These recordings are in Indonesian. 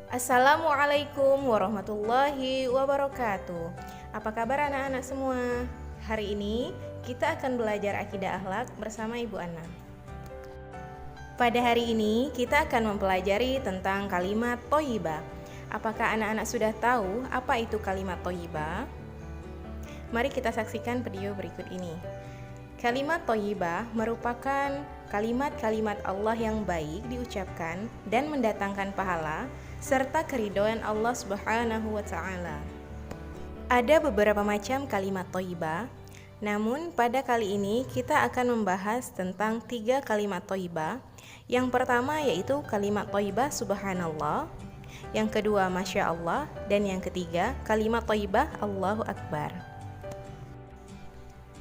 Assalamualaikum warahmatullahi wabarakatuh. Apa kabar anak-anak semua? Hari ini kita akan belajar akidah akhlak bersama Ibu Ana. Pada hari ini kita akan mempelajari tentang kalimat thayyibah. Apakah anak-anak sudah tahu apa itu kalimat thayyibah? Mari kita saksikan video berikut ini. Kalimat thayyibah merupakan kalimat-kalimat Allah yang baik diucapkan dan mendatangkan pahala serta keridhaan Allah Subhanahu wa taala. Ada beberapa macam kalimat thayyibah, namun pada kali ini kita akan membahas tentang 3 kalimat thayyibah. Yang pertama yaitu kalimat thayyibah subhanallah, yang kedua masya Allah, dan yang ketiga kalimat thayyibah Allahu Akbar.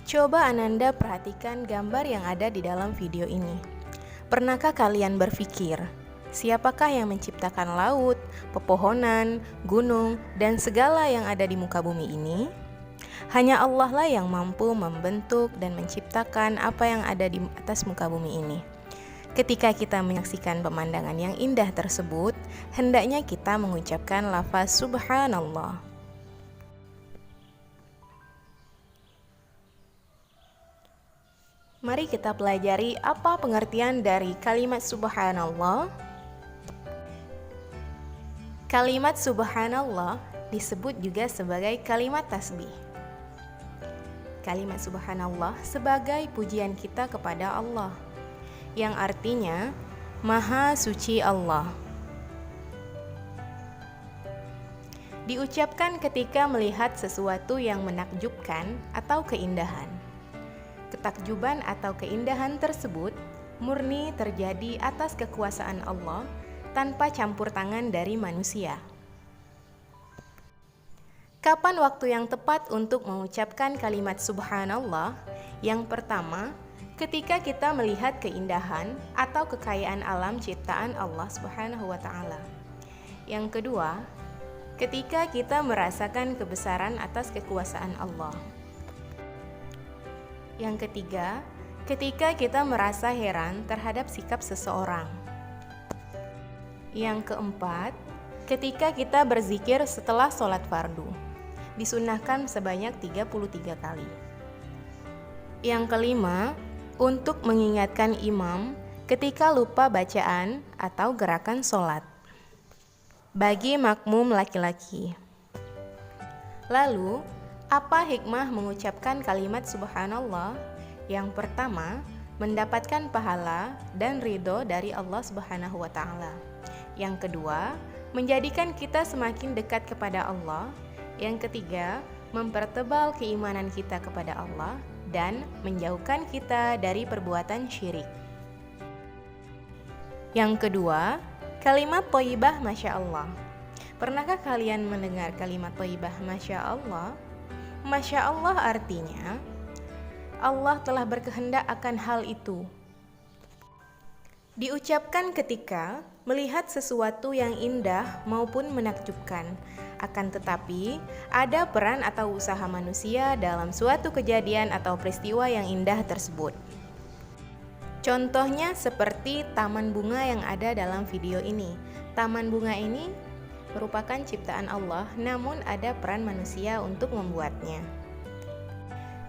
Coba Ananda perhatikan gambar yang ada di dalam video ini. Pernahkah kalian berpikir, siapakah yang menciptakan laut, pepohonan, gunung, dan segala yang ada di muka bumi ini? Hanya Allah lah yang mampu membentuk dan menciptakan apa yang ada di atas muka bumi ini. Ketika kita menyaksikan pemandangan yang indah tersebut, hendaknya kita mengucapkan lafaz subhanallah. Mari kita pelajari apa pengertian dari kalimat subhanallah. Kalimat subhanallah disebut juga sebagai kalimat tasbih. Kalimat subhanallah sebagai pujian kita kepada Allah, yang artinya Maha Suci Allah. Diucapkan ketika melihat sesuatu yang menakjubkan atau keindahan. Ketakjuban atau keindahan tersebut murni terjadi atas kekuasaan Allah tanpa campur tangan dari manusia. Kapan waktu yang tepat untuk mengucapkan kalimat subhanallah? Yang pertama, ketika kita melihat keindahan atau kekayaan alam ciptaan Allah Subhanahu wa taala. Yang kedua, ketika kita merasakan kebesaran atas kekuasaan Allah. Yang ketiga, ketika kita merasa heran terhadap sikap seseorang. Yang keempat, ketika kita berzikir setelah sholat fardu, disunnahkan sebanyak 33 kali. Yang kelima, untuk mengingatkan imam ketika lupa bacaan atau gerakan sholat bagi makmum laki-laki. Lalu, apa hikmah mengucapkan kalimat subhanallah? Yang pertama, mendapatkan pahala dan ridho dari Allah Subhanahu wa taala. Yang kedua, menjadikan kita semakin dekat kepada Allah. Yang ketiga, mempertebal keimanan kita kepada Allah dan menjauhkan kita dari perbuatan syirik. Yang kedua, kalimat thayyibah masya Allah. Pernahkah kalian mendengar kalimat thayyibah masya Allah? Masya Allah artinya Allah telah berkehendak akan hal itu. Diucapkan ketika melihat sesuatu yang indah maupun menakjubkan. Akan tetapi, ada peran atau usaha manusia dalam suatu kejadian atau peristiwa yang indah tersebut. Contohnya seperti taman bunga yang ada dalam video ini. Taman bunga ini merupakan ciptaan Allah, namun ada peran manusia untuk membuatnya.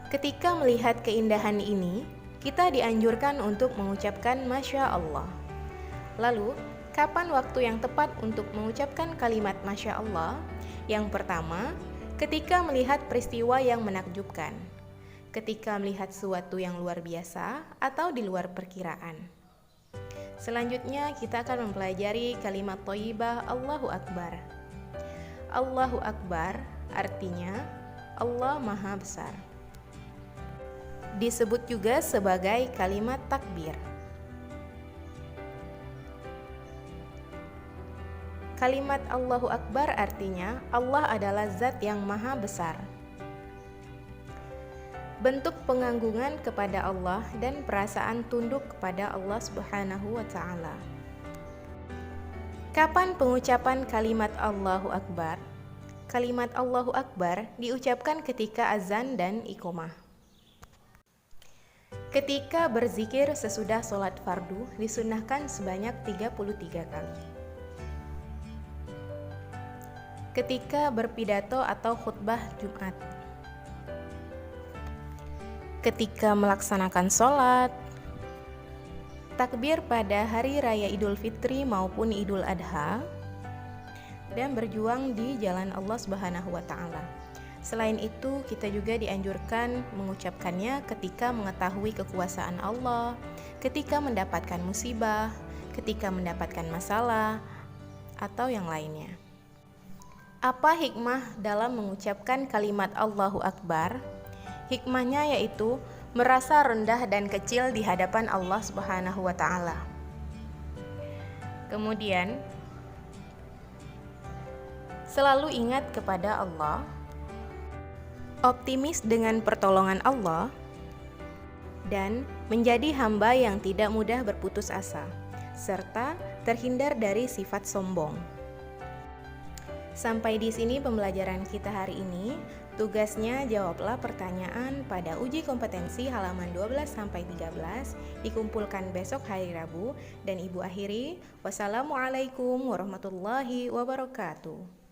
Ketika melihat keindahan ini, kita dianjurkan untuk mengucapkan Masya Allah. Lalu, kapan waktu yang tepat untuk mengucapkan kalimat Masya Allah? Yang pertama, ketika melihat peristiwa yang menakjubkan, ketika melihat sesuatu yang luar biasa atau di luar perkiraan. Selanjutnya kita akan mempelajari kalimat thayyibah Allahu Akbar. Allahu Akbar artinya Allah Maha Besar. Disebut juga sebagai kalimat takbir. Kalimat Allahu Akbar artinya Allah adalah zat yang maha besar. Bentuk penganggungan kepada Allah dan perasaan tunduk kepada Allah Subhanahu wa taala. Kapan pengucapan kalimat Allahu Akbar? Kalimat Allahu Akbar diucapkan ketika azan dan iqomah. Ketika berzikir sesudah sholat fardu disunnahkan sebanyak 33 kali. ketika berpidato atau khutbah Jumat, ketika melaksanakan sholat, takbir pada hari raya Idul Fitri maupun Idul Adha, dan berjuang di jalan Allah Subhanahu wa Ta'ala. Selain itu, kita juga dianjurkan mengucapkannya ketika mengetahui kekuasaan Allah, ketika mendapatkan musibah, ketika mendapatkan masalah, atau yang lainnya. Apa hikmah dalam mengucapkan kalimat Allahu Akbar? Hikmahnya yaitu merasa rendah dan kecil di hadapan Allah Subhanahu wa Ta'ala. Kemudian, selalu ingat kepada Allah, optimis dengan pertolongan Allah, dan menjadi hamba yang tidak mudah berputus asa, serta terhindar dari sifat sombong. Sampai di sini pembelajaran kita hari ini. Tugasnya jawablah pertanyaan pada uji kompetensi halaman 12-13, dikumpulkan besok hari Rabu, dan Ibu akhiri. Wassalamualaikum warahmatullahi wabarakatuh.